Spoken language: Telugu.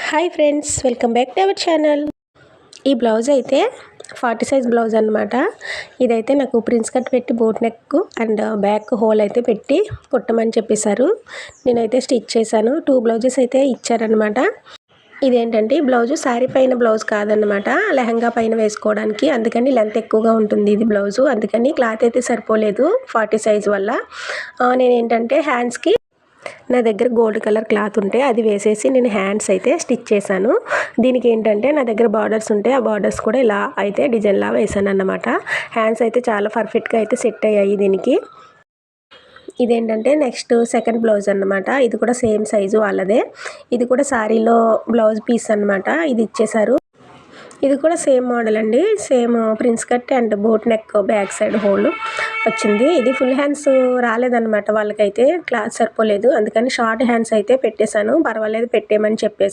Hi friends, welcome back to our channel. ఈ బ్లౌజ్ అయితే 40 సైజ్ బ్లౌజ్ అనమాట. ఇదైతే నాకు ప్రిన్స్ కట్ పెట్టి boat neck and back whole అయితే పెట్టి కుట్టమని చెప్పేశారు. నేనైతే స్టిచ్ చేశాను. 2 బ్లౌజెస్ అయితే ఇచ్చారనమాట. ఇదేంటంటే బ్లౌజు శారీ పైన బ్లౌజ్ కాదనమాట, లెహంగా పైన వేసుకోవడానికి. అందుకని లెంత్ ఎక్కువగా ఉంటుంది ఇది బ్లౌజు. అందుకని క్లాత్ అయితే సరిపోలేదు 40 సైజ్ వల్ల. నేనేంటంటే హ్యాండ్స్కి నా దగ్గర గోల్డ్ కలర్ క్లాత్ ఉంటే అది వేసేసి నేను హ్యాండ్స్ అయితే స్టిచ్ చేశాను. దీనికి ఏంటంటే నా దగ్గర బార్డర్స్ ఉంటే ఆ బార్డర్స్ కూడా ఇలా అయితే డిజైన్లా వేసాను అన్నమాట. హ్యాండ్స్ అయితే చాలా పర్ఫెక్ట్గా అయితే సెట్ అయ్యాయి దీనికి. ఇదేంటంటే నెక్స్ట్ సెకండ్ బ్లౌజ్ అన్నమాట. ఇది కూడా సేమ్ సైజు వాళ్ళదే. ఇది కూడా శారీలో బ్లౌజ్ పీస్ అన్నమాట. ఇది ఇచ్చేశారు. ఇది కూడా సేమ్ మోడల్ అండి. Same prince cut and boat neck back side whole వచ్చింది. ఇది ఫుల్ హ్యాండ్స్ రాలేదన్నమాట వాళ్ళకైతే, క్లాత్ సరిపోలేదు. అందుకని షార్ట్ హ్యాండ్స్ అయితే పెట్టేశాను. పర్వాలేదు పెట్టేయమని చెప్పేసి